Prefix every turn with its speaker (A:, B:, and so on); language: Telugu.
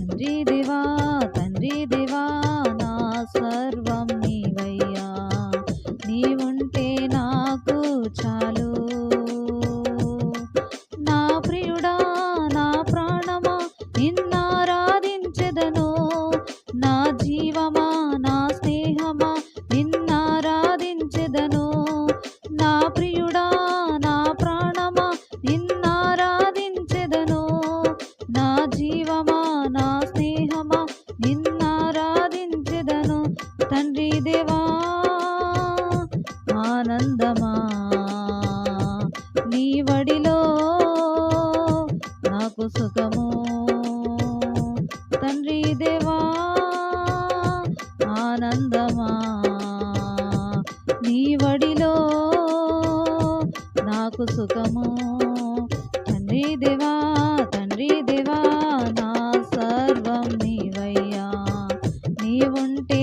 A: తండ్రి దేవా తండ్రి దేవా నా సర్వం నీవయ్యా, నీవుంటే నాకు చాలు. నా ప్రియుడా నా ప్రాణమా నిన్నారాధించెదను, నా జీవమా నా స్నేహమా నిన్నారాధించెదను. నా ప్రియుడా నా ప్రాణమా నిన్నారాధించెదను, నా జీవమా నా స్నేహమా నిన్నారాధించెదను. తండ్రి దేవా ఆనందమా నీ వడిలో నాకు సుఖము. తండ్రి దేవా ఆనందమా నీ వడిలో నాకు సుఖము. తండ్రి దేవా తండ్రి దేవా నా సర్వం నీవయ్యా, నీవుంటే